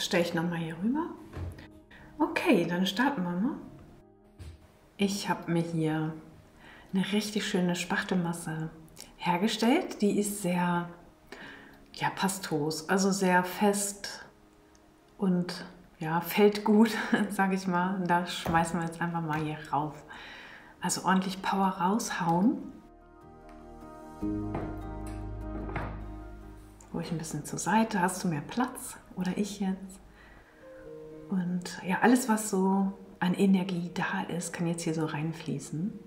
Das stelle ich nochmal hier rüber. Okay, dann starten wir mal. Ich habe mir hier eine richtig schöne Spachtelmasse hergestellt. Die ist sehr pastos, also sehr fest und fällt gut, sage ich mal. Und da schmeißen wir jetzt einfach mal hier rauf. Also ordentlich Power raushauen. Ruhig ein bisschen zur Seite. Hast du mehr Platz? Oder ich jetzt? Und ja, alles, was so an Energie da ist, kann jetzt hier so reinfließen.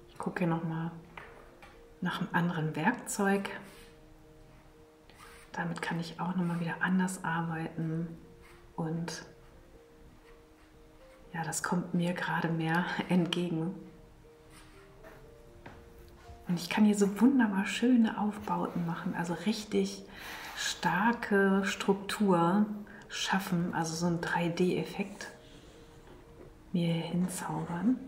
Ich gucke hier nochmal nach einem anderen Werkzeug. Damit kann ich auch nochmal wieder anders arbeiten. Und ja, das kommt mir gerade mehr entgegen. Und ich kann hier so wunderbar schöne Aufbauten machen, also richtig starke Struktur schaffen, also so einen 3D-Effekt mir hier hinzaubern.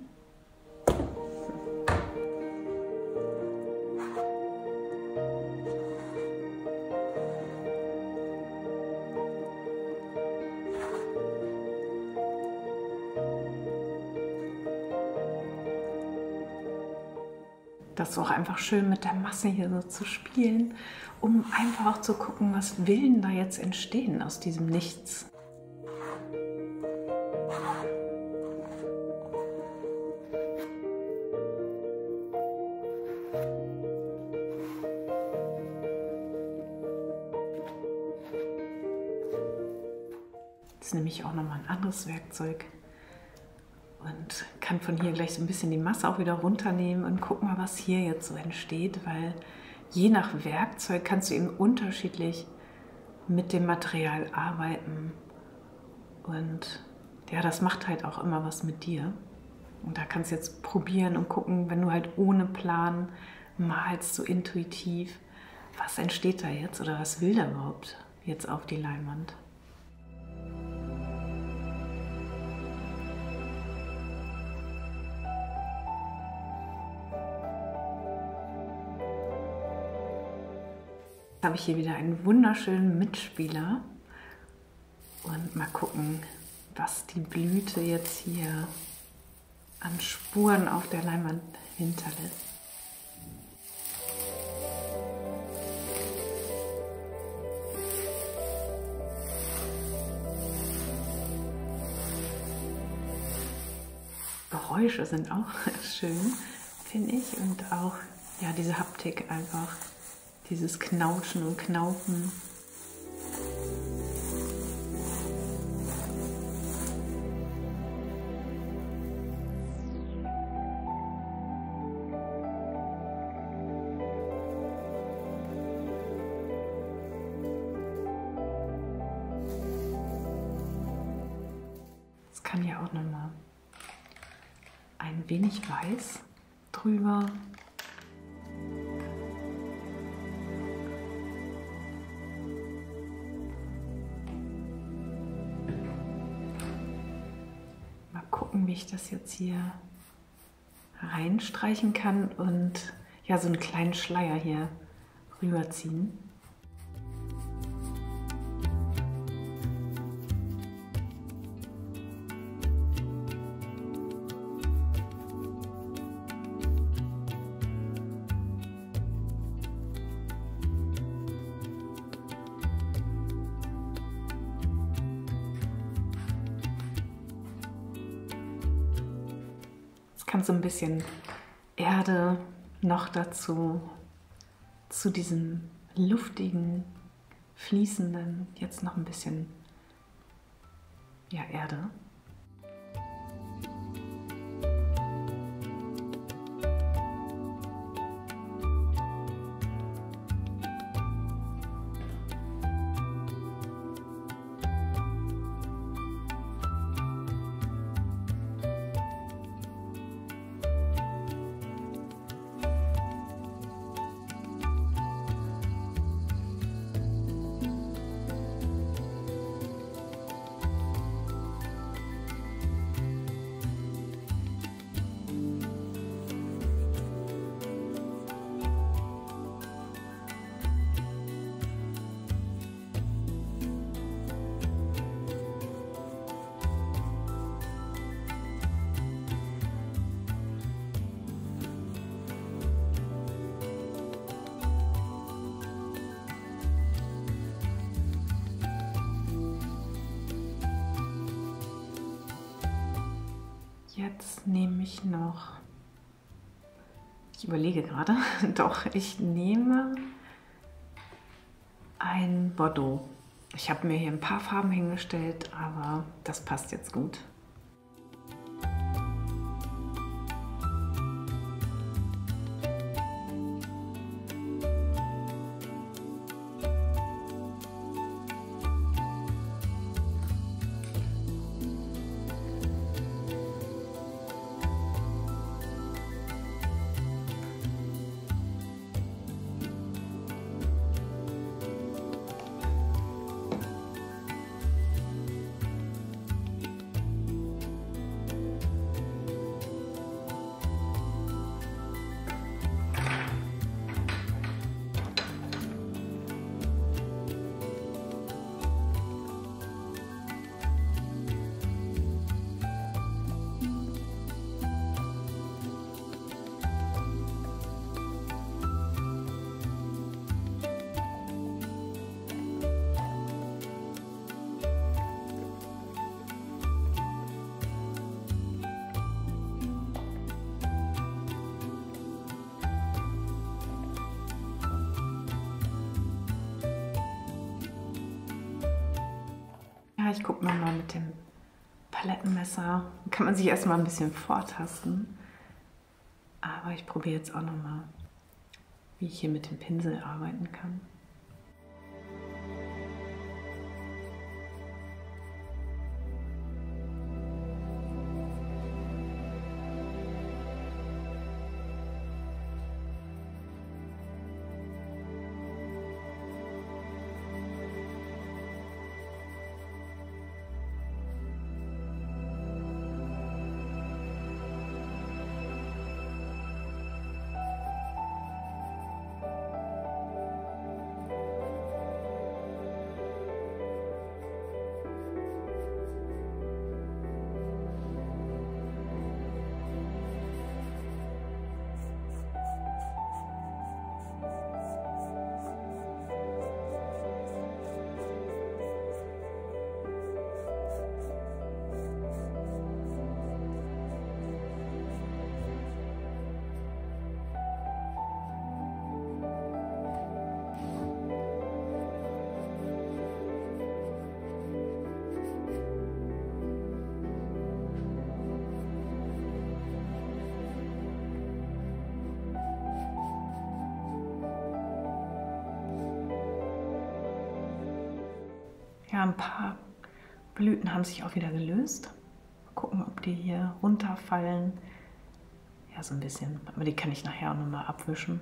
Das ist auch einfach schön mit der Masse hier so zu spielen, um einfach auch zu gucken, was will denn da jetzt entstehen aus diesem Nichts. Jetzt nehme ich auch nochmal ein anderes Werkzeug und kann von hier gleich so ein bisschen die Masse auch wieder runternehmen und guck mal, was hier jetzt so entsteht, weil je nach Werkzeug kannst du eben unterschiedlich mit dem Material arbeiten und ja, das macht halt auch immer was mit dir. Und da kannst du jetzt probieren und gucken, wenn du halt ohne Plan malst, so intuitiv, was entsteht da jetzt oder was will da überhaupt jetzt auf die Leinwand. Jetzt habe ich hier wieder einen wunderschönen Mitspieler und mal gucken, was die Blüte jetzt hier an Spuren auf der Leinwand hinterlässt. Geräusche sind auch schön, finde ich, und auch ja, diese Haptik einfach. Dieses Knautschen und Knaufen. Es kann ja auch noch mal ein wenig Weiß drüber. Wie ich das jetzt hier reinstreichen kann und ja, so einen kleinen Schleier hier rüberziehen. Kann so ein bisschen Erde noch dazu, zu diesem luftigen, fließenden, jetzt noch ein bisschen Erde. jetzt nehme ich noch, ich überlege gerade, doch, ich nehme ein Bordeaux. Ich habe mir hier ein paar Farben hingestellt, aber das passt jetzt gut. Ja, ich gucke mal mit dem Palettenmesser. Kann man sich erstmal ein bisschen vortasten. Aber ich probiere jetzt auch nochmal, wie ich hier mit dem Pinsel arbeiten kann. Ja, ein paar Blüten haben sich auch wieder gelöst. Mal gucken, ob die hier runterfallen. Ja, so ein bisschen. Aber die kann ich nachher auch nochmal abwischen.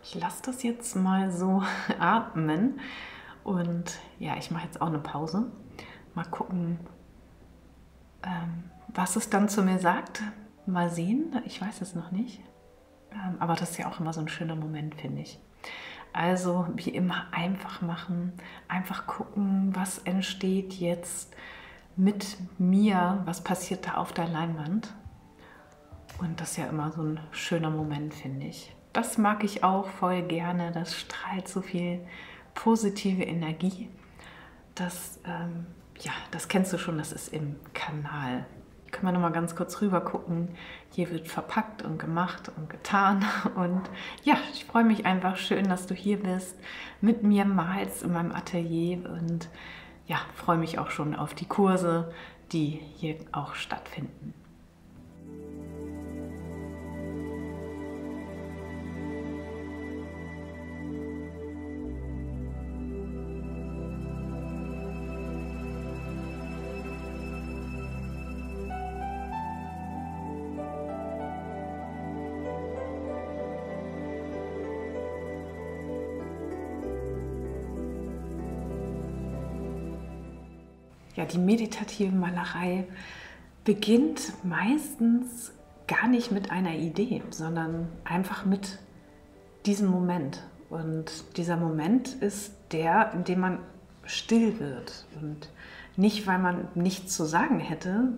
Ich lasse das jetzt mal so atmen und ja, ich mache jetzt auch eine Pause. Mal gucken, was es dann zu mir sagt. Mal sehen, ich weiß es noch nicht. Aber das ist ja auch immer so ein schöner Moment, finde ich. Also wie immer einfach machen, einfach gucken, was entsteht jetzt mit mir, was passiert da auf der Leinwand. Und das ist ja immer so ein schöner Moment, finde ich. Das mag ich auch voll gerne, das strahlt so viel positive Energie. Das, ja, das kennst du schon, das ist im Kanal. Können wir noch mal ganz kurz rüber gucken. Hier wird verpackt und gemacht und getan. Und ja, ich freue mich einfach schön, dass du hier bist, mit mir malst in meinem Atelier. Und ja, freue mich auch schon auf die Kurse, die hier auch stattfinden. ja, die meditative Malerei beginnt meistens gar nicht mit einer Idee, sondern einfach mit diesem Moment. Und dieser Moment ist der, in dem man still wird. Und nicht, weil man nichts zu sagen hätte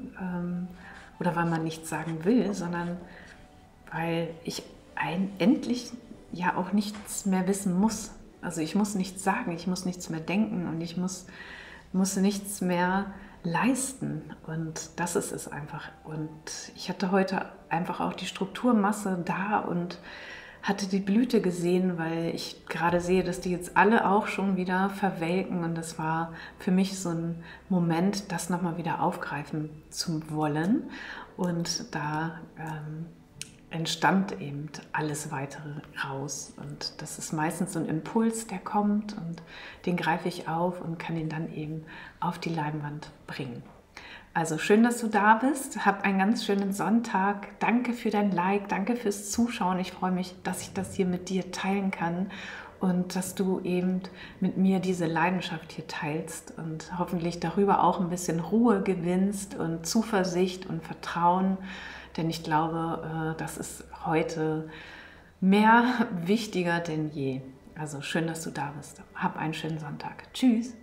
oder weil man nichts sagen will, sondern weil ich endlich ja auch nichts mehr wissen muss. Also ich muss nichts sagen, ich muss nichts mehr denken und ich muss nichts mehr leisten. Und das ist es einfach. Und ich hatte heute einfach auch die Strukturmasse da und hatte die Blüte gesehen, weil ich gerade sehe, dass die jetzt alle auch schon wieder verwelken. Und das war für mich so ein Moment, das nochmal wieder aufgreifen zu wollen. Und da entstand eben alles Weitere raus. Und das ist meistens so ein Impuls, der kommt und den greife ich auf und kann ihn dann eben auf die Leinwand bringen. Also schön, dass du da bist. Hab einen ganz schönen Sonntag. Danke für dein Like, danke fürs Zuschauen. Ich freue mich, dass ich das hier mit dir teilen kann und dass du eben mit mir diese Leidenschaft hier teilst und hoffentlich darüber auch ein bisschen Ruhe gewinnst und Zuversicht und Vertrauen. Denn ich glaube, das ist heute mehr wichtiger denn je. Also schön, dass du da bist. Hab einen schönen Sonntag. Tschüss.